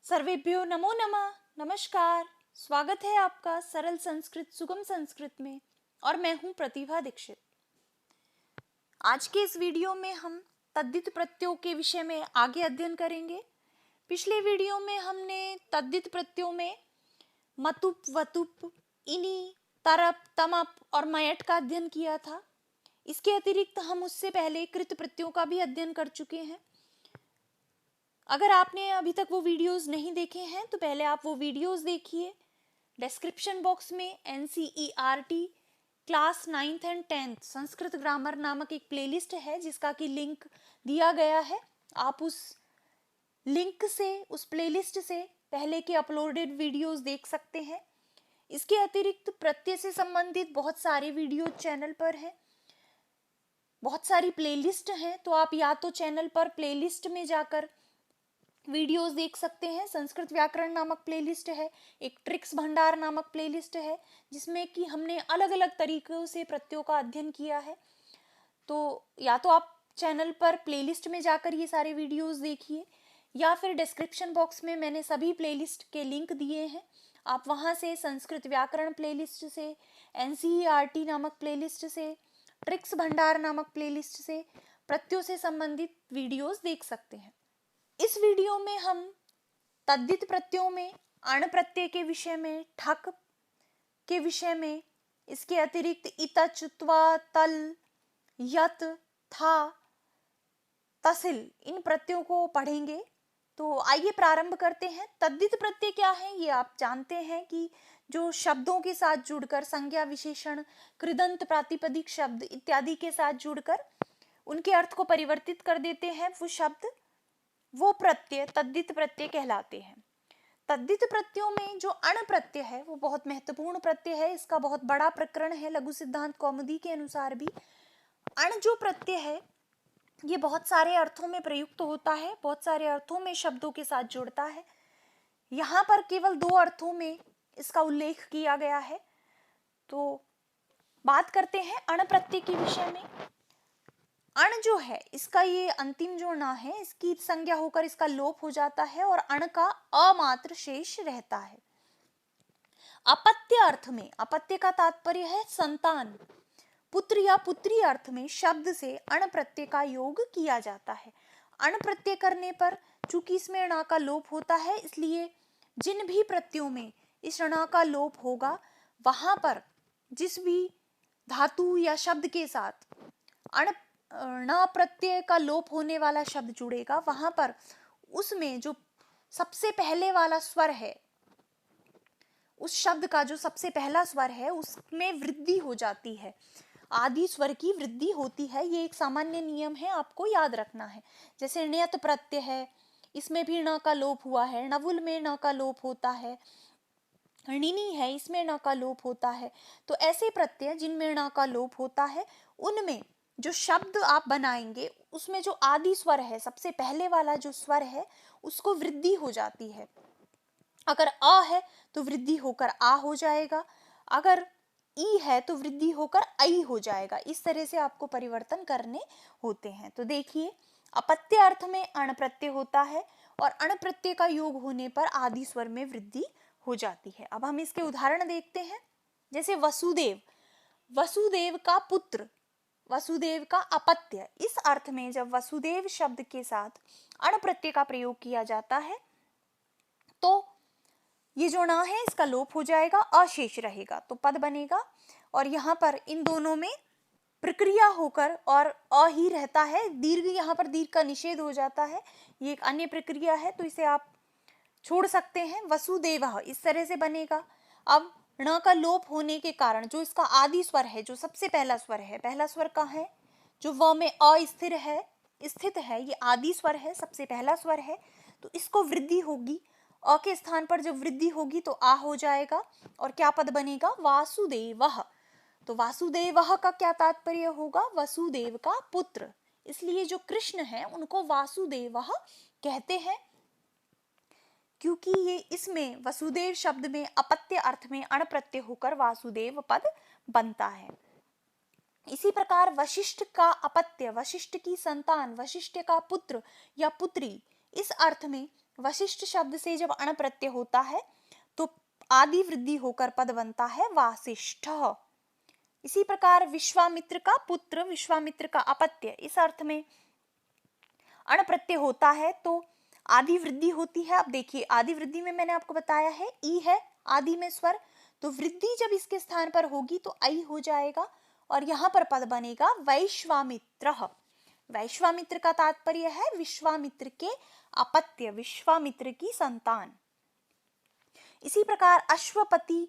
सर्वेभ्यो नमो नमः। नमस्कार। स्वागत है आपका सरल संस्कृत सुगम संस्कृत में और मैं हूं प्रतिभा दीक्षित। आज के इस वीडियो में हम तद्धित प्रत्ययों के विषय में आगे अध्ययन करेंगे। पिछले वीडियो में हमने तद्धित प्रत्ययों में मतुप, वतुप, इनि, तरप, तमप और मयट का अध्ययन किया था। इसके अतिरिक्त हम उससे पहले कृत प्रत्ययों का भी अध्ययन कर चुके हैं। अगर आपने अभी तक वो वीडियोस नहीं देखे हैं तो पहले आप वो वीडियोस देखिए। डिस्क्रिप्शन बॉक्स में NCERT class 9th and 10th Sanskrit grammar नामक एक प्लेलिस्ट है जिसका कि लिंक दिया गया है। आप उस लिंक से, उस प्लेलिस्ट से पहले के अपलोडेड वीडियोस देख सकते हैं। इसके अतिरिक्त प्रत्यय से संबंधित बहुत सारे वीडियो चैनल पर हैं, बहुत सारी प्लेलिस्ट हैं, तो आप या तो चैनल पर प्लेलिस्ट में जाकर वीडियोस देख सकते हैं। संस्कृत व्याकरण नामक प्लेलिस्ट है, एक ट्रिक्स भंडार नामक प्लेलिस्ट है जिसमें कि हमने अलग अलग तरीकों से प्रत्ययों का अध्ययन किया है। तो या तो आप चैनल पर प्लेलिस्ट में जाकर ये सारे वीडियोस देखिए या फिर डिस्क्रिप्शन बॉक्स में मैंने सभी प्लेलिस्ट के लिंक दिए हैं। आप वहाँ से संस्कृत व्याकरण प्लेलिस्ट से, NCERT नामक प्लेलिस्ट से, ट्रिक्स भंडार नामक प्लेलिस्ट से प्रत्ययों से संबंधित वीडियोस देख सकते हैं। इस वीडियो में हम तद्धित प्रत्ययों में अण प्रत्यय के विषय में, ठक के विषय में, इसके अतिरिक्त इत, त्वा, तल, यत, था, तसिल इन प्रत्ययों को पढ़ेंगे। तो आइए प्रारंभ करते हैं। तद्धित प्रत्यय क्या है ये आप जानते हैं कि जो शब्दों के साथ जुड़कर संज्ञा, विशेषण, कृदंत, प्रातिपदिक शब्द इत्यादि के साथ जुड़कर उनके अर्थ को परिवर्तित कर देते हैं, वो शब्द, वो प्रत्यय तद्धित प्रत्यय कहलाते हैं। तद्धित प्रत्ययों में जो अण प्रत्यय है वो बहुत महत्वपूर्ण प्रत्यय है। इसका बहुत बड़ा प्रकरण है लघु सिद्धांत कौमुदी के अनुसार भी। अण जो प्रत्यय है ये बहुत सारे अर्थों में प्रयुक्त होता है, बहुत सारे अर्थों में शब्दों के साथ जुड़ता है। यहाँ पर केवल 2 अर्थों में इसका उल्लेख किया गया है। तो बात करते हैं अण प्रत्यय के विषय में। अण जो है इसका ये अंतिम जो ना है इसकी संज्ञा होकर इसका लोप हो जाता है और अण का अमात्र शेष रहता है। अपत्य अर्थ में, अपत्य का तात्पर्य है संतान, पुत्र या पुत्री अर्थ में शब्द से अण प्रत्यय का योग किया जाता है। अण प्रत्यय करने पर चूंकि इसमें णा का लोप होता है इसलिए जिन भी प्रत्ययों में इस णा का लोप होगा वहां पर जिस भी धातु या शब्द के साथ अण ण प्रत्यय का लोप होने वाला शब्द जुड़ेगा वहां पर उसमें जो सबसे पहले वाला स्वर है, उस शब्द का जो सबसे पहला स्वर है उसमें वृद्धि हो जाती है, आदि स्वर की वृद्धि होती है। ये एक सामान्य नियम है, आपको याद रखना है। जैसे ण्यत प्रत्यय है, इसमें भी ण का लोप हुआ है। नवुल में ण का लोप होता है। णिनी है, इसमें ण का लोप होता है। तो ऐसे प्रत्यय जिनमें ण का लोप होता है उनमें जो शब्द आप बनाएंगे उसमें जो आदि स्वर है, सबसे पहले वाला जो स्वर है उसको वृद्धि हो जाती है। अगर अ है तो वृद्धि होकर आ हो जाएगा, अगर ई है तो वृद्धि होकर आई हो जाएगा। इस तरह से आपको परिवर्तन करने होते हैं। तो देखिए, अपत्य अर्थ में अण प्रत्यय होता है और अण प्रत्यय का योग होने पर आदि स्वर में वृद्धि हो जाती है। अब हम इसके उदाहरण देखते हैं। जैसे वसुदेव, वसुदेव का पुत्र, वसुदेव का अपत्य, इस अर्थ में जब वसुदेव शब्द के साथ अण प्रत्यय का प्रयोग किया जाता है तो ये जो णा है इसका लोप हो जाएगा, अशेष रहेगा, तो पद बनेगा। और यहाँ पर इन दोनों में प्रक्रिया होकर और अ ही रहता है, दीर्घ, यहाँ पर दीर्घ का निषेध हो जाता है। ये एक अन्य प्रक्रिया है तो इसे आप छोड़ सकते हैं। वसुदेवः इस तरह से बनेगा। अब ण का लोप होने के कारण जो इसका आदि स्वर है, जो सबसे पहला स्वर है, पहला स्वर कहाँ है, जो व में अस्थिर है, स्थित है, ये आदि स्वर है, सबसे पहला स्वर है, तो इसको वृद्धि होगी। अ के स्थान पर जब वृद्धि होगी तो आ हो जाएगा और क्या पद बनेगा, वासुदेवः। तो वासुदेवः का क्या तात्पर्य होगा, वसुदेव का पुत्र। इसलिए जो कृष्ण है उनको वासुदेवः कहते हैं क्योंकि ये इसमें वसुदेव शब्द में अपत्य अर्थ में अण प्रत्यय होकर वासुदेव पद बनता है। इसी प्रकार वशिष्ठ का अपत्य, वशिष्ठ की संतान, वशिष्ठ का पुत्र या पुत्री, इस अर्थ में वशिष्ठ शब्द से जब अण प्रत्यय होता है तो आदि वृद्धि होकर पद बनता है वासिष्ठ। इसी प्रकार विश्वामित्र का पुत्र, विश्वामित्र का अपत्य, इस अर्थ में अण प्रत्यय होता है तो आदि वृद्धि होती है। अब देखिए आदि वृद्धि में मैंने आपको बताया है ई है आदि में स्वर, तो वृद्धि जब इसके स्थान पर होगी तो आई हो जाएगा और यहाँ पर पद बनेगा वैश्वामित्र। वैश्वामित्र का तात्पर्य है विश्वामित्र के अपत्य, विश्वामित्र की संतान। इसी प्रकार अश्वपति,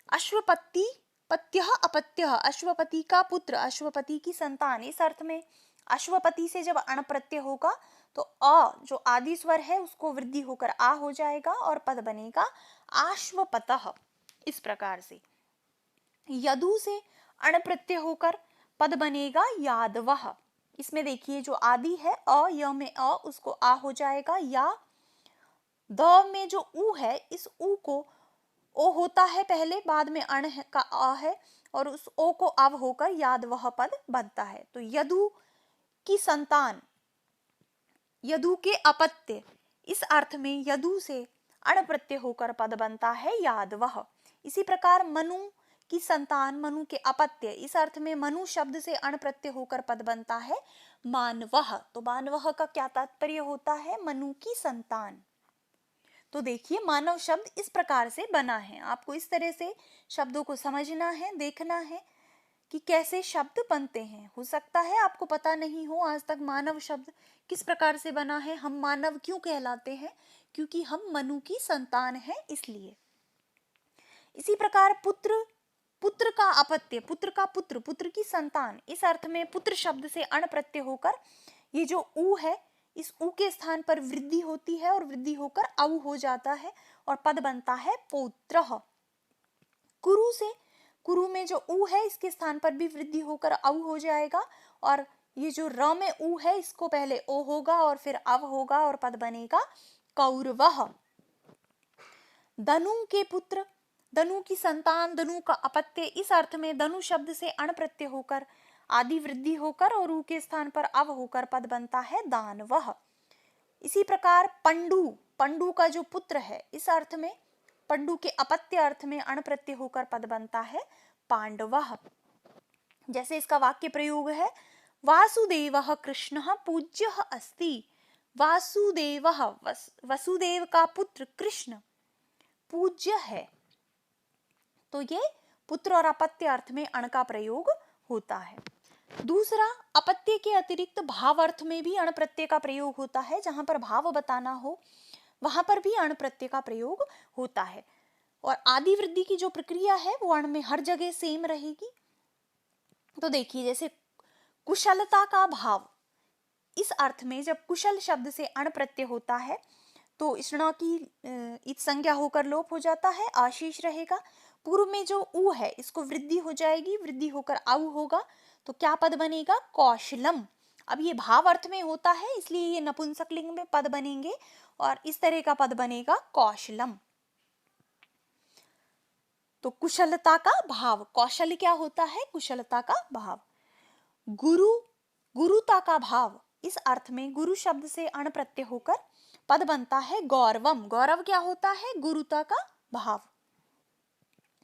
अश्वपति पत्यः अपत्यः, अश्वपति का पुत्र, अश्वपति की संतान, इस अर्थ में अश्वपति से जब अण प्रत्यय होगा तो अ जो आदि स्वर है उसको वृद्धि होकर आ हो जाएगा और पद बनेगा आश्वपतः। इस प्रकार से यदु से अण प्रत्यय होकर पद बनेगा यादवः। इसमें देखिए जो आदि है अ, य में अ उसको आ हो जाएगा, या द में जो उ है इस उ को ओ होता है पहले, बाद में अण का आ है और उस ओ को अव होकर यादवः पद बनता है। तो यदु की संतान, यदु के अपत्य, इस अर्थ में यदु से अण प्रत्यय होकर पद बनता है यादवः। इसी प्रकार मनु की संतान, मनु के अपत्य, इस अर्थ में मनु शब्द से अण प्रत्यय होकर पद बनता है मानवः। तो मानवः का क्या तात्पर्य होता है? मनु की संतान। तो देखिए मानव शब्द इस प्रकार से बना है। आपको इस तरह से शब्दों को समझना है, देखना है कि कैसे शब्द बनते हैं। हो सकता है आपको पता नहीं हो आज तक मानव शब्द किस प्रकार से बना है, हम मानव क्यों कहलाते हैं, क्योंकि हम मनु की संतान हैं इसलिए। इसी प्रकार पुत्र, पुत्र का अपत्य, पुत्र का पुत्र, पुत्र की संतान, इस अर्थ में पुत्र शब्द से अण प्रत्यय होकर ये जो उ है इस उ के स्थान पर वृद्धि होती है और वृद्धि होकर औ हो जाता है और पद बनता है पौत्रः। कुरु से, कुरु में जो उ है इसके स्थान पर भी वृद्धि होकर औ हो जाएगा और ये जो र में उ है इसको पहले ओ होगा और फिर अव होगा और पद बनेगा कौरवः। धनु के पुत्र, धनु की संतान, धनु का अपत्य, इस अर्थ में धनु शब्द से अण प्रत्यय होकर आदि वृद्धि होकर और उ के स्थान पर अव होकर पद बनता है दानवः। इसी प्रकार पंडु, पंडु का जो पुत्र है इस अर्थ में पंडु के अपत्य अर्थ में अण प्रत्यय होकर पद बनता है पांडवः। जैसे इसका वाक्य प्रयोग है वासुदेवः कृष्णः पूज्यः अस्ति। वासुदेवः, वसुदेव का पुत्र कृष्ण पूज्य है, तो ये पुत्र और अपत्य अर्थ में अण का प्रयोग होता है। दूसरा, अपत्य के अतिरिक्त भाव अर्थ में भी अण प्रत्यय का प्रयोग होता है। जहां पर भाव बताना हो वहां पर भी अण प्रत्यय का प्रयोग होता है और आदि वृद्धि की जो प्रक्रिया है वो अण में हर जगह सेम रहेगी। तो देखिए जैसे कुशलता का भाव, इस अर्थ में जब कुशल शब्द से अण प्रत्यय होता है तो इष्णा की इत संज्ञा होकर लोप हो जाता है, आशीष रहेगा। पूर्व में जो उ है इसको वृद्धि हो जाएगी, वृद्धि होकर औ होगा तो क्या पद बनेगा? कौशलम। अब ये भाव अर्थ में होता है इसलिए ये नपुंसक लिंग में पद बनेंगे और इस तरह का पद बनेगा कौशलम। तो कुशलता का भाव, कौशल क्या होता है? कुशलता का भाव। गुरु, गुरुता का भाव, इस अर्थ में गुरु शब्द से अण प्रत्यय होकर पद बनता है गौरवम। गौरव क्या होता है? गुरुता का भाव।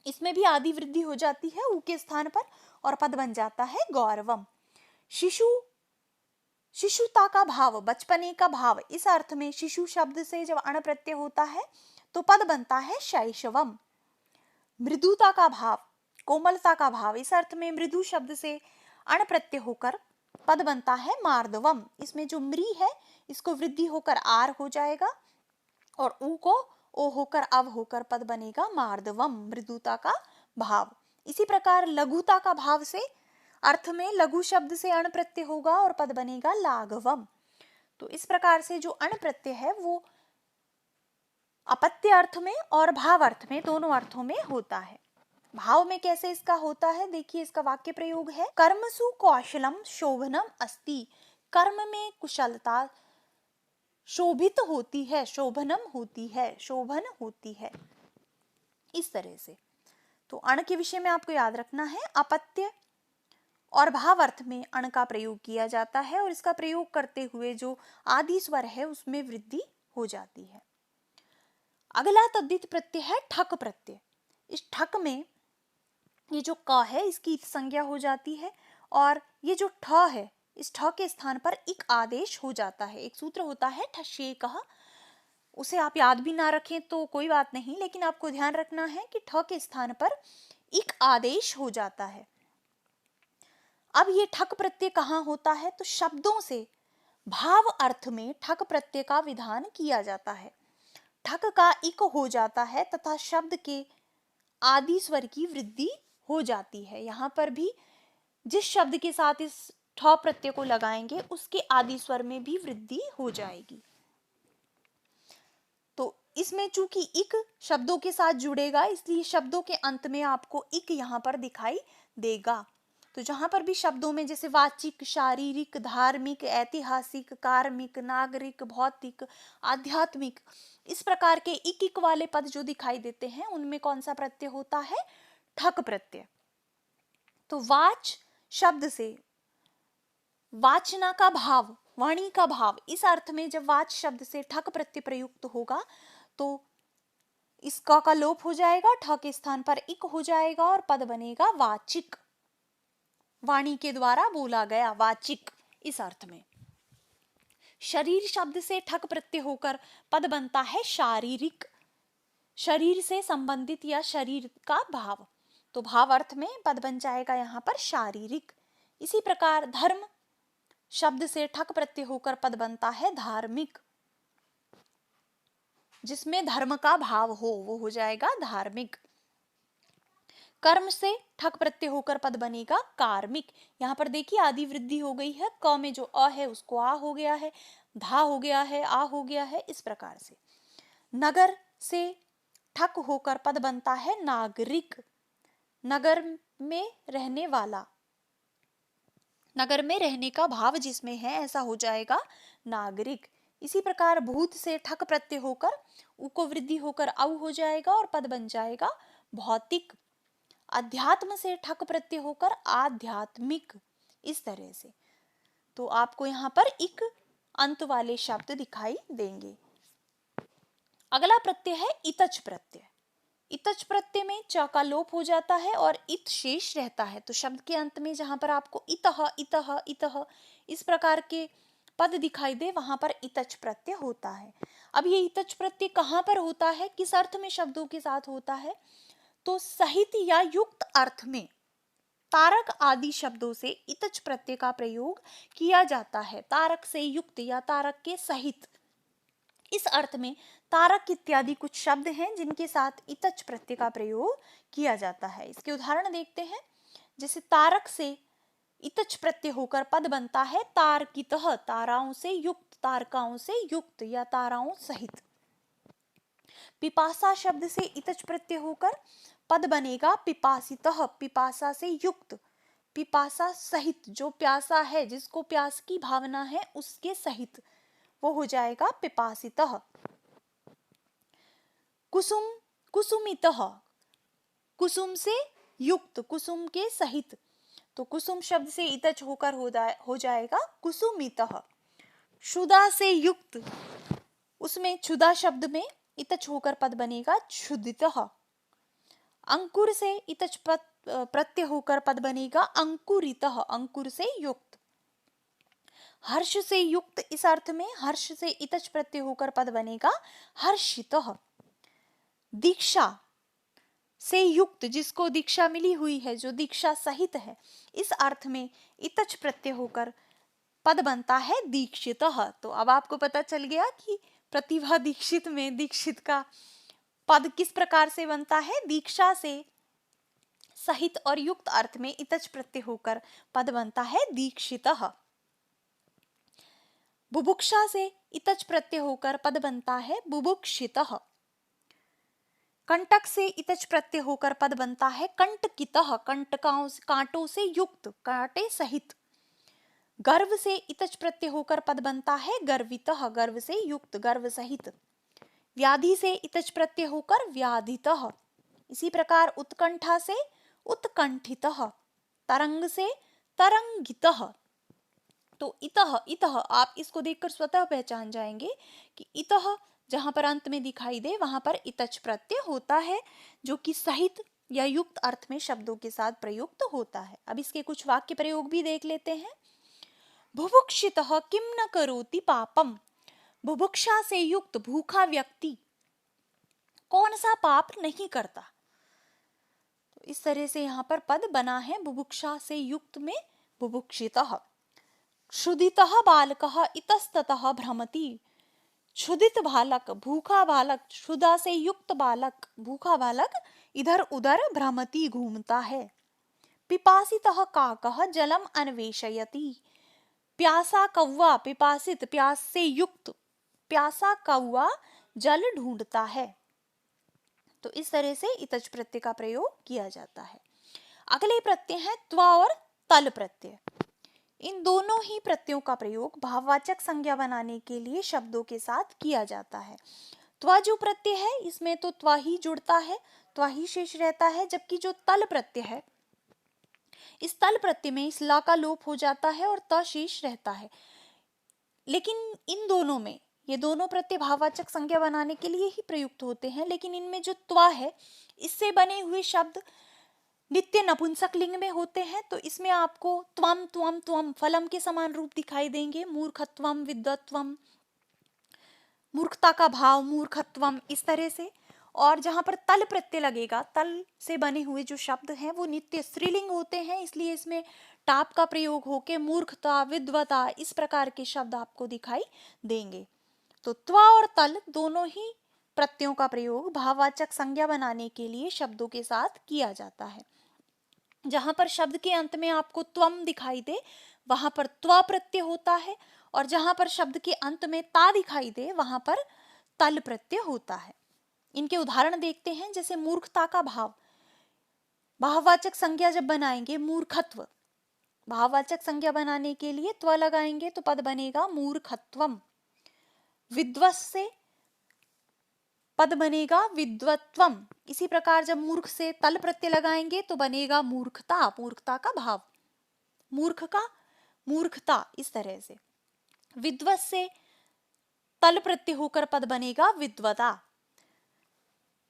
इसमें भी आदि वृद्धि हो जाती है उ के स्थान पर और पद बन जाता है गौरवम। शिशु, शिशुता का भाव, बचपने का भाव, इस अर्थ में शिशु शब्द से जब अण प्रत्यय होता है तो पद बनता है शैशवम। मृदुता का भाव, कोमलता का भाव, इस अर्थ में मृदु शब्द से अण प्रत्यय होकर पद बनता है मार्दवम। इसमें जो मृ है इसको वृद्धि होकर आर हो जाएगा और उ को ओ होकर अव होकर पद बनेगा मार्दवम, मृदुता का भाव। इसी प्रकार लघुता का भाव से अर्थ में लघु शब्द से अण प्रत्यय होगा और पद बनेगा लाघवम। तो इस प्रकार से जो अण प्रत्यय है वो अपत्य अर्थ में और भाव अर्थ में, दोनों अर्थों में होता है। भाव में कैसे इसका होता है, देखिए इसका वाक्य प्रयोग है कर्मसु कौशलम शोभनम अस्ति। कर्म में कुशलता शोभित होती है, शोभनम होती है, शोभन होती है, इस तरह से। तो अण के विषय में आपको याद रखना है अपत्य और भाव अर्थ में अण का प्रयोग किया जाता है और इसका प्रयोग करते हुए जो आदि स्वर है उसमें वृद्धि हो जाती है। अगला तद्धित प्रत्यय है ठक प्रत्यय। इस ठक में ये जो क है इसकी संज्ञा हो जाती है और ये जो ठ है इस ठ के स्थान पर इक आदेश हो जाता है। एक सूत्र होता है ठश्ये कह, उसे आप याद भी ना रखें तो कोई बात नहीं, लेकिन आपको ध्यान रखना है कि ठ के स्थान पर इक आदेश हो जाता है। अब ये ठक प्रत्यय कहाँ होता है, तो शब्दों से भाव अर्थ में ठक प्रत्यय का विधान किया जाता है। ठक का इक हो जाता है तथा शब्द के आदि स्वर की वृद्धि हो जाती है। यहाँ पर भी जिस शब्द के साथ इस ठ प्रत्यय को लगाएंगे उसके आदि स्वर में भी वृद्धि हो जाएगी। तो इसमें चूंकि इक शब्दों के साथ जुड़ेगा इसलिए शब्दों के अंत में आपको इक यहाँ पर दिखाई देगा। तो जहां पर भी शब्दों में जैसे वाचिक, शारीरिक, धार्मिक, ऐतिहासिक, कार्मिक, नागरिक, भौतिक, आध्यात्मिक, इस प्रकार के इक इक वाले पद जो दिखाई देते हैं उनमें कौन सा प्रत्यय होता है, ठक प्रत्यय। तो वाच शब्द से वाचना का भाव, वाणी का भाव, इस अर्थ में जब वाच शब्द से ठक प्रत्यय प्रयुक्त होगा तो इसका का लोप हो जाएगा, ठ के स्थान पर इक हो जाएगा और पद बनेगा वाचिक, वाणी के द्वारा बोला गया, वाचिक इस अर्थ में। शरीर शब्द से ठक प्रत्यय होकर पद बनता है शारीरिक, शरीर से संबंधित या शरीर का भाव, तो भाव अर्थ में पद बन जाएगा यहाँ पर शारीरिक। इसी प्रकार धर्म शब्द से ठक प्रत्यय होकर पद बनता है धार्मिक, जिसमें धर्म का भाव हो वो हो जाएगा धार्मिक। कर्म से ठक प्रत्यय होकर पद बनेगा कार्मिक। यहाँ पर देखिए आदि वृद्धि हो गई है, क में जो अ है उसको आ हो गया है, धा हो गया है, आ हो गया है, इस प्रकार से। नगर से ठक होकर पद बनता है नागरिक, नगर में रहने वाला, नगर में रहने का भाव जिसमें है ऐसा हो जाएगा नागरिक। इसी प्रकार भूत से ठक प्रत्यय होकर उ को वृद्धि होकर औ हो जाएगा और पद बन जाएगा भौतिक। अध्यात्म से ठक प्रत्यय होकर आध्यात्मिक, इस तरह से। तो आपको यहाँ पर इक अंत वाले शब्द दिखाई देंगे। अगला प्रत्यय है इतच प्रत्यय। इतच प्रत्यय में च का लोप हो जाता है और इत शेष रहता है। तो शब्द के अंत में जहां पर आपको इतः इतः इतः इस प्रकार के पद दिखाई दे वहां पर इतच प्रत्यय होता है। अब ये इतच प्रत्यय कहां पर होता है, किस अर्थ में शब्दों के साथ होता है, तो सहित या युक्त अर्थ में तारक आदि शब्दों से इतच प्रत्यय का प्रयोग किया जाता है। तारक से युक्त या तारक के सहित, इस अर्थ में तारक इत्यादि कुछ शब्द हैं जिनके साथ इतच प्रत्यय का प्रयोग किया जाता है। इसके उदाहरण देखते हैं। जैसे तारक से इतच प्रत्यय होकर पद बनता है तारकितः, ताराओं से युक्त, तारकाओं से युक्त या ताराओं सहित। पिपासा शब्द से इतच प्रत्यय होकर पद बनेगा पिपासितः, पिपासा से युक्त, पिपासा सहित, जो प्यासा है, जिसको प्यास की भावना है उसके सहित, वो हो जाएगा पिपासितः। कुसुम, कुसुमितः, कुसुम से युक्त, कुसुम के सहित, तो कुसुम शब्द से इतच होकर हो जाएगा कुसुमितः। क्षुधा से युक्त, उसमें क्षुधा शब्द में इतच होकर पद बनेगा क्षुधितः। अंकुर से इतच प्रत्यय होकर पद बनेगा अंकुरितः, अंकुर से युक्त। हर्ष से युक्त, इस अर्थ में हर्ष से इतच प्रत्यय होकर पद बनेगा हर्षितः। दीक्षा से युक्त, जिसको दीक्षा मिली हुई है, जो दीक्षा सहित है, इस अर्थ में इतच प्रत्यय होकर पद बनता है दीक्षितः। तो अब आपको पता चल गया कि प्रतिभा दीक्षित में दीक्षित का पद किस प्रकार से बनता है। दीक्षा से सहित और युक्त अर्थ में इतच प्रत्यय होकर पद बनता है दीक्षितः। बुभुक्षा से इतच प्रत्यय होकर पद बनता है बुभुक्षितः। कंटक से इतच प्रत्यय होकर पद बनता है कंटकितः, कंटकाओं कांटों से युक्त, कांटे सहित। गर्व से इतच प्रत्यय होकर पद बनता है गर्वितः, गर्व से युक्त, गर्व सहित। व्याधि से इतच प्रत्यय होकर व्याधितः। इसी प्रकार उत्कंठा से उत्कंठितः। तरंग से तरंगितः। तो इतः, इतः आप इसको देखकर स्वतः पहचान जाएंगे कि इतः जहां पर अंत में दिखाई दे वहां पर इतच प्रत्यय होता है, जो कि सहित या युक्त अर्थ में शब्दों के साथ प्रयुक्त होता है। अब इसके कुछ वाक्य प्रयोग भी देख लेते हैं। बुभुक्षितः किम न करोति पापम, बुभुक्षा से युक्त भूखा व्यक्ति कौन सा पाप नहीं करता। तो इस तरह से यहाँ पर पद बना है बुभुक्षा से युक्त में बुभुक्षितः। क्षुधितः बालकः इतस्ततः भ्रमति, क्षुधित बालक, भूखा बालक, क्षुधा से युक्त बालक, भूखा बालक इधर उधर भ्रमति, घूमता है। पिपासितः काकः जलम अन्वेषयति, प्यासा कौवा, पिपासित प्यास से युक्त प्यासा कौवा जल ढूंढता है। तो इस तरह से इतच प्रत्यय का प्रयोग किया जाता है। अगले प्रत्यय है त्वा और तल प्रत्यय। इन दोनों ही प्रत्ययों का प्रयोग भाववाचक संज्ञा बनाने के लिए शब्दों के साथ किया जाता है। त्वा जो प्रत्यय है इसमें तो त्वा ही जुड़ता है, त्वा ही शेष रहता है, जबकि जो तल प्रत्यय है इस तल प्रत्यय में इस ला का लोप हो जाता है और त शेष रहता है। लेकिन इन दोनों में ये दोनों प्रत्यय भाववाचक संज्ञा बनाने के लिए ही प्रयुक्त होते हैं, लेकिन इनमें जो त्वा है इससे बने हुए शब्द नित्य नपुंसक लिंग में होते हैं। तो इसमें आपको त्वम त्वम त्वम फलम के समान रूप दिखाई देंगे। मूर्खत्वम, विद्वत्वम, मूर्खता का भाव, मूर्खत्वम, इस तरह से। और जहां पर तल प्रत्यय लगेगा, तल से बने हुए जो शब्द हैं वो नित्य स्त्रीलिंग होते हैं, इसलिए इसमें टाप का प्रयोग होके मूर्खता, विद्वता, इस प्रकार के शब्द आपको दिखाई देंगे। तो त्वा और तल दोनों ही प्रत्ययों का प्रयोग भाववाचक संज्ञा बनाने के लिए शब्दों के साथ किया जाता है। जहां पर शब्द के अंत में आपको त्वम दिखाई दे वहां पर त्वा प्रत्यय होता है, और जहां पर शब्द के अंत में ता दिखाई दे वहां पर तल प्रत्यय होता है। इनके उदाहरण देखते हैं। जैसे मूर्खता का भाव, भाववाचक संज्ञा जब बनाएंगे मूर्खत्व, भाववाचक संज्ञा बनाने के लिए त्व लगाएंगे तो पद बनेगा मूर्खत्वम। विद्वस् से पद बनेगा विद्वत्वम। इसी प्रकार जब मूर्ख से तल प्रत्यय लगाएंगे तो बनेगा मूर्खता, मूर्खता का भाव, मूर्ख का मूर्खता, इस तरह से। विद्वस् से तल प्रत्यय होकर पद बनेगा विद्वता।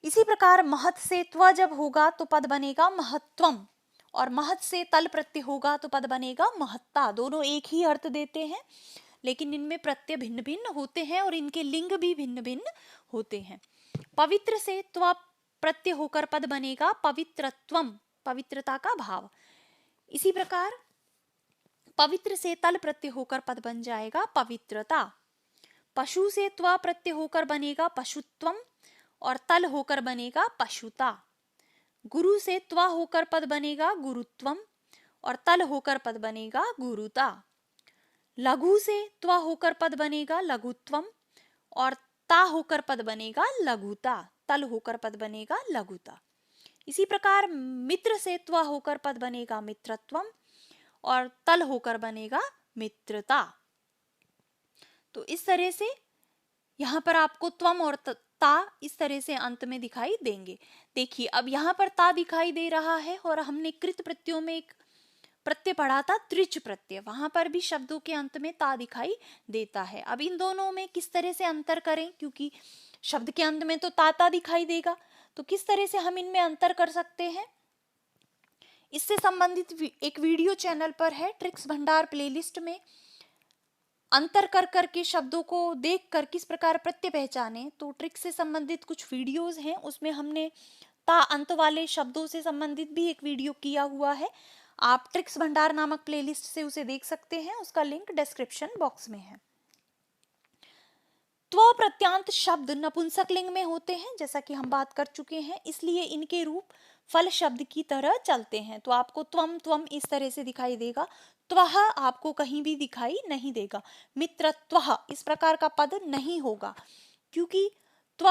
इसी प्रकार महत् से त्व जब होगा तो पद बनेगा महत्वम, और महत् से तल प्रत्यय होगा तो पद बनेगा महत्ता। दोनों एक ही अर्थ देते हैं, लेकिन इनमें प्रत्यय भिन्न भिन्न होते हैं और इनके लिंग भी भिन्न भिन्न होते हैं। पवित्र से त्व प्रत्यय होकर पद बनेगा पवित्रत्वम, पवित्रता का भाव। इसी प्रकार पवित्र से तल प्रत्यय होकर पद बन जाएगा पवित्रता। पशु से त्व प्रत्यय होकर बनेगा पशुत्वम और तल होकर बनेगा पशुता। गुरु से त्व होकर पद बनेगा गुरुत्वम और तल होकर पद बनेगा गुरुता। लघु से त्व होकर पद बनेगा लघुत्वम और ता होकर पद बनेगा लघुता, तल होकर पद बनेगा लघुता। इसी प्रकार मित्र से त्व होकर पद बनेगा मित्रत्वम और तल होकर बनेगा मित्रता। तो इस तरह से यहाँ पर आपको त्वम और ता इस तरह से अंत में दिखाई देंगे। देखिए अब यहाँ पर ता दिखाई दे रहा है और हमने कृत प्रत्ययों में एक प्रत्यय पढ़ा था त्रिच प्रत्यय, वहां पर भी शब्दों के अंत में ता दिखाई देता है। अब इन दोनों में किस तरह से अंतर करें, क्योंकि शब्द के अंत में तो ता दिखाई देगा, तो किस तरह से हम इनमें अंतर कर सकते हैं, इससे संबंधित एक वीडियो चैनल पर है, ट्रिक्स भंडार प्लेलिस्ट में। अंतर कर करके शब्दों को देख कर किस प्रकार प्रत्यय पहचाने, तो ट्रिक्स से संबंधित कुछ वीडियोस हैं, उसमें हमने ता अंत वाले शब्दों से संबंधित भी एक वीडियो किया हुआ है। आप ट्रिक्स भंडार नामक प्लेलिस्ट से उसे देख सकते हैं, उसका लिंक डिस्क्रिप्शन बॉक्स में है। त्व प्रत्यांत शब्द नपुंसक लिंग में होते हैं, जैसा कि हम बात कर चुके हैं, इसलिए इनके रूप फल शब्द की तरह चलते हैं। तो आपको त्वम त्वम इस तरह से दिखाई देगा, त्वः आपको कहीं भी दिखाई नहीं देगा। मित्रत्वः इस प्रकार का पद नहीं होगा, क्योंकि त्व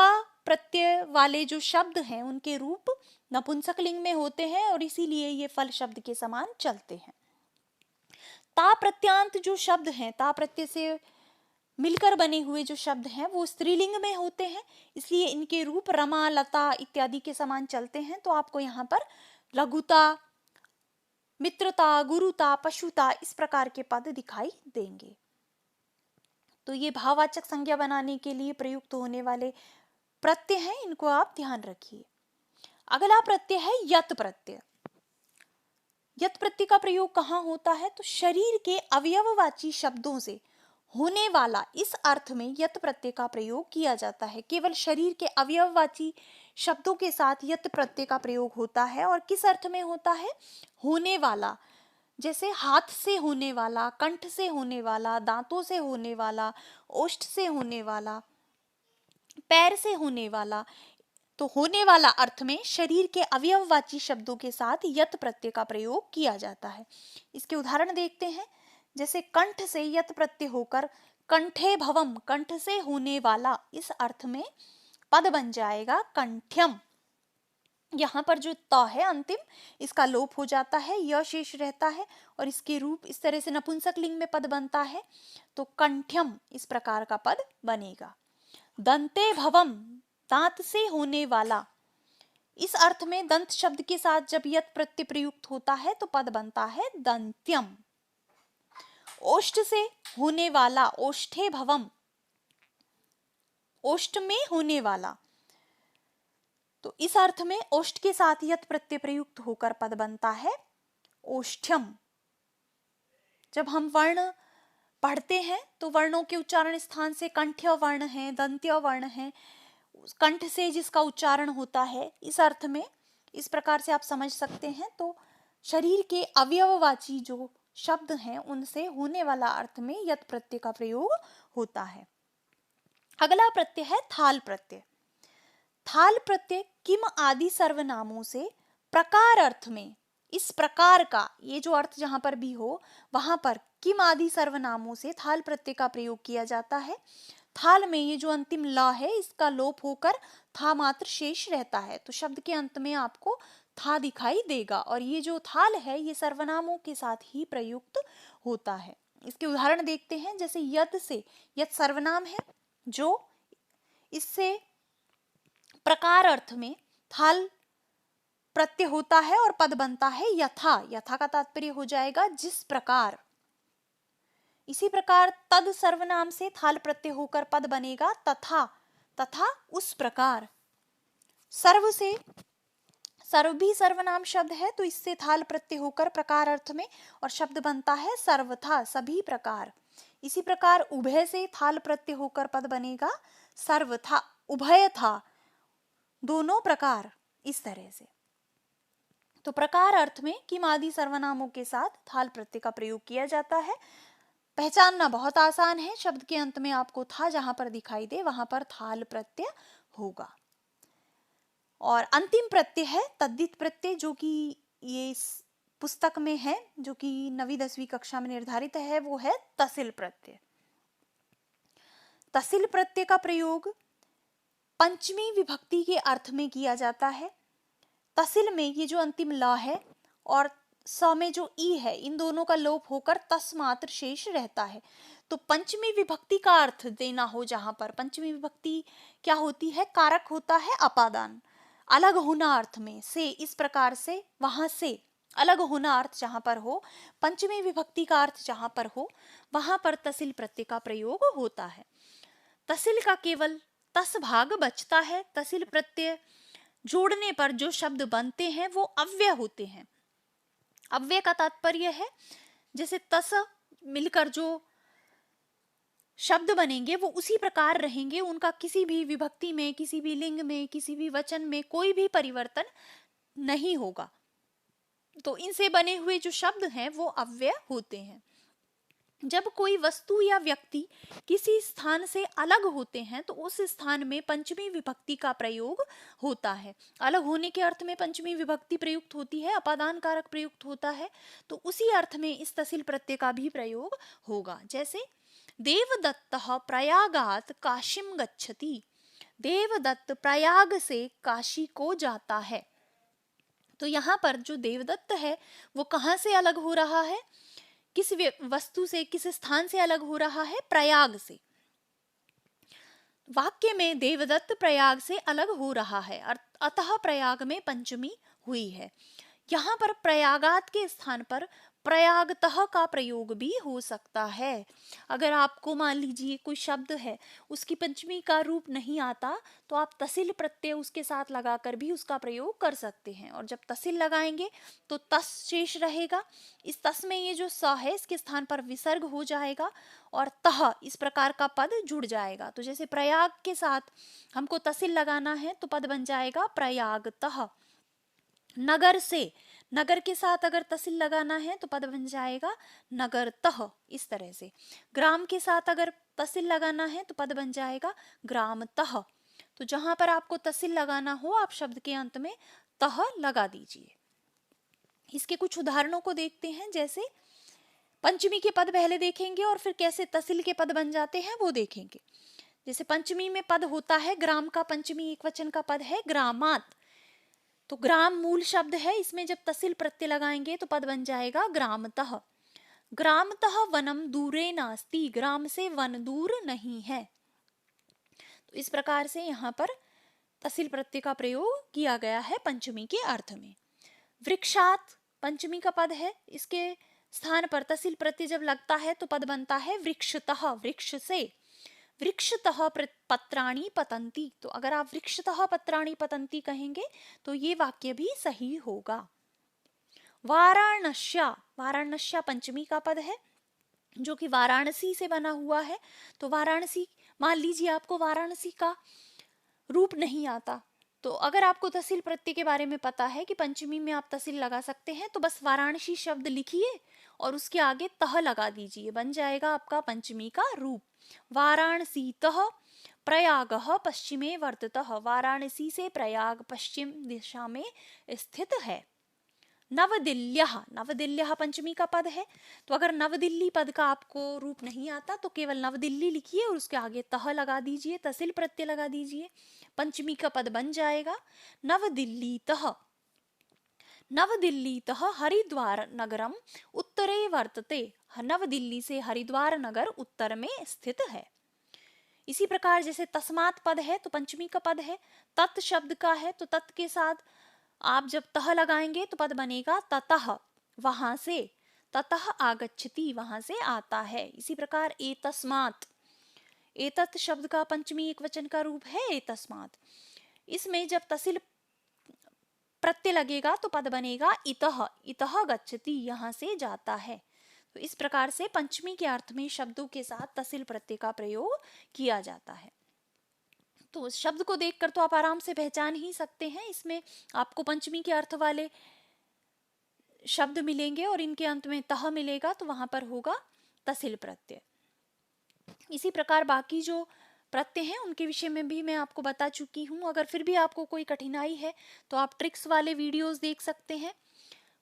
प्रत्यय वाले जो शब्द हैं उनके रूप नपुंसक लिंग में होते हैं और इसीलिए ये फल शब्द के समान चलते हैं। ता प्रत्यांत जो शब्द हैं, ता प्रत्यय से मिलकर बने हुए जो शब्द हैं वो स्त्रीलिंग में होते हैं, इसलिए इनके रूप रमा, लता इत्यादि के समान चलते हैं। तो आपको यहाँ पर लघुता, मित्रता, गुरुता, पशुता, इस प्रकार के पद दिखाई देंगे। तो ये भाववाचक संज्ञा बनाने के लिए प्रयुक्त होने वाले प्रत्यय हैं, इनको आप ध्यान रखिए। अगला प्रत्यय है यत प्रत्यय। यत प्रत्यय का प्रयोग कहाँ होता है? तो शरीर के अवयववाची शब्दों से होने वाला, इस अर्थ में यत प्रत्यय का प्रयोग किया जाता है। केवल शरीर के अवयववाची शब्दों के साथ यत प्रत्यय का प्रयोग होता है। और किस अर्थ में होता है? होने वाला, जैसे हाथ से होने वाला, कंठ से होने वाला, दांतों से होने वाला, ओष्ठ से होने वाला, पैर से होने वाला। तो होने वाला अर्थ में शरीर के अवयववाची शब्दों के साथ यत प्रत्यय का प्रयोग किया जाता है। इसके उदाहरण देखते हैं। जैसे कंठ से यत प्रत्यय होकर कंठे भवम, कंठ से होने वाला, इस अर्थ में पद बन जाएगा कंठ्यम। यहाँ पर जो त है अंतिम, इसका लोप हो जाता है, य शेष रहता है और इसके रूप इस तरह से नपुंसक लिंग में पद बनता है। तो कंठ्यम इस प्रकार का पद बनेगा। दंते भवम, दांत से होने वाला, इस अर्थ में दंत शब्द के साथ जब यत प्रत्यय प्रयुक्त होता है तो पद बनता है दंत्यम। ओष्ठ से होने वाला, ओष्ठे भवम, ओष्ठ में होने वाला, तो इस अर्थ में ओष्ठ के साथ यत प्रत्यय प्रयुक्त होकर पद बनता है ओष्ठ्यम। जब हम वर्ण पढ़ते हैं तो वर्णों के उच्चारण स्थान से कंठ्य वर्ण है, दंत्य वर्ण है, कंठ से जिसका उच्चारण होता है, इस अर्थ में इस प्रकार से आप समझ सकते हैं। तो शरीर के अवयववाची जो शब्द हैं उनसे होने वाला अर्थ में यत प्रत्यय का प्रयोग होता है। अगला प्रत्यय है थाल प्रत्यय। थाल प्रत्यय किम आदि सर्वनामों से प्रकार अर्थ में, इस प्रकार का, ये जो अर्थ जहां पर भी हो वहां पर किम आदि सर्वनामों से थाल प्रत्यय का प्रयोग किया जाता है। थाल में ये जो अंतिम ला है इसका लोप होकर था मात्र शेष रहता है। तो शब्द के अंत में आपको था दिखाई देगा और ये जो थाल है ये सर्वनामों के साथ ही प्रयुक्त होता है। इसके उदाहरण देखते हैं। जैसे यत से, यत सर्वनाम है जो, इससे प्रकार अर्थ में थाल प्रत्यय होता है और पद बनता है यथा। यथा का तात्पर्य हो जाएगा जिस प्रकार। इसी प्रकार तद सर्वनाम से थाल प्रत्यय होकर पद बनेगा तथा, तथा उस प्रकार। सर्व से, सर्व भी सर्वनाम शब्द है तो इससे थाल प्रत्यय होकर प्रकार अर्थ में और शब्द बनता है सर्वथा, सभी प्रकार। इसी प्रकार उभय से थाल प्रत्यय होकर पद बनेगा सर्वथा, उभय था, दोनों प्रकार, इस तरह से। तो प्रकार अर्थ में किम आदि सर्वनामों के साथ थाल प्रत्यय का प्रयोग किया जाता है। पहचानना बहुत आसान है, शब्द के अंत में आपको था जहां पर दिखाई दे वहां पर थाल प्रत्यय होगा। और अंतिम प्रत्यय है तद्धित प्रत्यय, जो कि ये इस पुस्तक में है, जो कि 9वीं 10वीं कक्षा में निर्धारित है, वो है तसिल प्रत्यय। तसिल प्रत्यय का प्रयोग पंचमी विभक्ति के अर्थ में किया जाता है। तसिल में ये जो अंतिम ला है और स में जो ई है, इन दोनों का लोप होकर तस मात्र शेष रहता है। तो पंचमी विभक्ति का अर्थ देना हो जहां पर, पंचमी विभक्ति क्या होती है? कारक होता है अपादान, अलग होना अर्थ में से, इस प्रकार से वहां से अलग होना अर्थ जहां पर हो, पंचमी विभक्ति का अर्थ जहां पर हो, वहां पर तसिल प्रत्यय का प्रयोग होता है। तसिल का केवल तस भाग बचता है। तसिल प्रत्यय जोड़ने पर जो शब्द बनते हैं वो अव्यय होते हैं। अव्यय का तात्पर्य है जैसे तस मिलकर जो शब्द बनेंगे वो उसी प्रकार रहेंगे, उनका किसी भी विभक्ति में, किसी भी लिंग में, किसी भी वचन में कोई भी परिवर्तन नहीं होगा। तो इनसे बने हुए जो शब्द हैं वो अव्यय होते हैं। जब कोई वस्तु या व्यक्ति किसी स्थान से अलग होते हैं तो उस स्थान में पंचमी विभक्ति का प्रयोग होता है। अलग होने के अर्थ में पंचमी विभक्ति प्रयुक्त होती है, अपादान कारक प्रयुक्त होता है, तो उसी अर्थ में इस तसिल प्रत्यय का भी प्रयोग होगा। जैसे देवदत्तः प्रयागात् काशीं गच्छति, देवदत्त प्रयाग से काशी को जाता है। तो यहाँ पर जो देवदत्त है वो कहाँ से अलग हो रहा है? किस वस्तु से, किस स्थान से अलग हो रहा है? प्रयाग से। वाक्य में देवदत्त प्रयाग से अलग हो रहा है, अतः प्रयाग में पंचमी हुई है। यहाँ पर प्रयागात के स्थान पर प्रयागतः का प्रयोग भी हो सकता है। अगर आपको मान लीजिए कोई शब्द है, उसकी पंचमी का रूप नहीं आता, तो आप तसिल प्रत्यय उसके साथ लगाकर भी उसका प्रयोग कर सकते हैं। और जब तसिल लगाएंगे तो तस शेष रहेगा। इस तस में ये जो स है, इसके स्थान पर विसर्ग हो जाएगा और तह इस प्रकार का पद जुड़ जाएगा। तो जैसे प्रयाग के साथ हमको तसिल लगाना है तो पद बन जाएगा प्रयागतः। नगर से, नगर के साथ अगर तसिल लगाना है तो पद बन जाएगा नगरतः। इस तरह से ग्राम के साथ अगर तसिल लगाना है तो पद बन जाएगा ग्रामतः। तो जहां पर आपको तसिल लगाना हो, आप शब्द के अंत में तह लगा दीजिए। इसके कुछ उदाहरणों को देखते हैं। जैसे पंचमी के पद पहले देखेंगे और फिर कैसे तसिल के पद बन जाते हैं वो देखेंगे। जैसे पंचमी में पद होता है ग्राम का, पंचमी एक वचन का पद है ग्रामात। तो ग्राम मूल शब्द है, इसमें जब तसिल प्रत्यय लगाएंगे तो पद बन जाएगा ग्रामतः। ग्रामतः वनम दूरे नास्ति, ग्राम से वन दूर नहीं है। तो इस प्रकार से यहाँ पर तसिल प्रत्यय का प्रयोग किया गया है पंचमी के अर्थ में। वृक्षात पंचमी का पद है, इसके स्थान पर तसिल प्रत्यय जब लगता है तो पद बनता है वृक्षतः, वृक्ष से। वृक्षतः पत्राणि पतंती, तो अगर आप वृक्षतः पत्राणि पतंती कहेंगे तो ये वाक्य भी सही होगा। वाराणस्या, वाराणस्या पंचमी का पद है जो कि वाराणसी से बना हुआ है। तो वाराणसी, मान लीजिए आपको वाराणसी का रूप नहीं आता, तो अगर आपको तसिल प्रत्यय के बारे में पता है कि पंचमी में आप तसिल लगा सकते हैं, तो बस वाराणसी शब्द लिखिए और उसके आगे तह लगा दीजिए, बन जाएगा आपका पंचमी का रूप। वाराणसीतः प्रयागः पश्चिमे वर्ततः, वाराणसी से प्रयाग पश्चिम दिशा में स्थित है। नवदिल्ल्याः, नवदिल्ल्याः पंचमी का पद है। तो अगर नवदिल्ली पद का आपको रूप नहीं आता तो केवल नवदिल्ली लिखिए और उसके आगे तह लगा दीजिए, तसिल प्रत्यय लगा दीजिए, पंचमी का पद बन जाएगा नवदिल्लीतः। नवदिल्लीतः हरिद्वार नगरम उत्तरे वर्तते, नवदिल्ली से हरिद्वार नगर उत्तर में स्थित है। इसी प्रकार जैसे तस्मात् पद है तो पंचमी का पद है, तत् शब्द का है तो तत् के साथ आप जब तह लगाएंगे तो पद बनेगा ततः, वहां से। ततः आगच्छति, वहां से आता है। इसी प्रकार एतस्मात्, एतत् शब्द का पंचमी एक वचन का रूप है एतस्मात्, इसमें जब तसिल प्रत्यय लगेगा तो पद बनेगा इतः, इतः गच्छति, यहाँ से जाता है। तो इस प्रकार से पंचमी के अर्थ में शब्दों के साथ तसिल प्रत्यय का प्रयोग किया जाता है। तो उस शब्द को देखकर तो आप आराम से पहचान ही सकते हैं, इसमें आपको पंचमी के अर्थ वाले शब्द मिलेंगे और इनके अंत में तह मिलेगा, तो वहां पर होगा तसिल प्रत्यय। इसी प्रकार बाकी जो प्रत्यय हैं उनके विषय में भी मैं आपको बता चुकी हूँ। अगर फिर भी आपको कोई कठिनाई है तो आप ट्रिक्स वाले वीडियोस देख सकते हैं।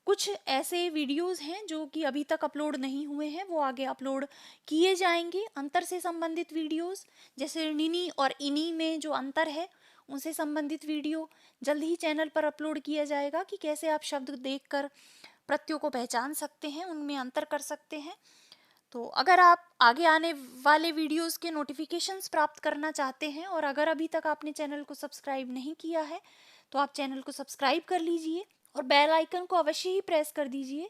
कुछ ऐसे वीडियोस हैं जो कि अभी तक अपलोड नहीं हुए हैं, वो आगे अपलोड किए जाएंगे। अंतर से संबंधित वीडियोस, जैसे निनी और इनी में जो अंतर है उनसे संबंधित वीडियो जल्द ही चैनल पर अपलोड किया जाएगा कि कैसे आप शब्द देखकर प्रत्ययों को पहचान सकते हैं, उनमें अंतर कर सकते हैं। तो अगर आप आगे आने वाले वीडियोस के नोटिफिकेशंस प्राप्त करना चाहते हैं और अगर अभी तक आपने चैनल को सब्सक्राइब नहीं किया है तो आप चैनल को सब्सक्राइब कर लीजिए और बेल आइकन को अवश्य ही प्रेस कर दीजिए,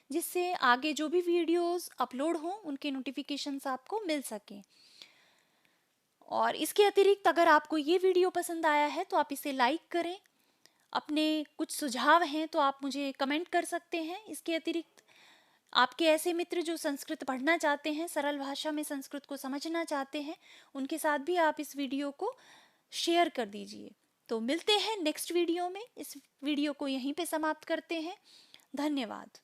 जिससे आगे जो भी वीडियोस अपलोड हों उनके नोटिफिकेशंस आपको मिल सकें। और इसके अतिरिक्त अगर आपको ये वीडियो पसंद आया है तो आप इसे लाइक करें। अपने कुछ सुझाव हैं तो आप मुझे कमेंट कर सकते हैं। इसके अतिरिक्त आपके ऐसे मित्र जो संस्कृत पढ़ना चाहते हैं, सरल भाषा में संस्कृत को समझना चाहते हैं, उनके साथ भी आप इस वीडियो को शेयर कर दीजिए। तो मिलते हैं नेक्स्ट वीडियो में। इस वीडियो को यहीं पे समाप्त करते हैं। धन्यवाद।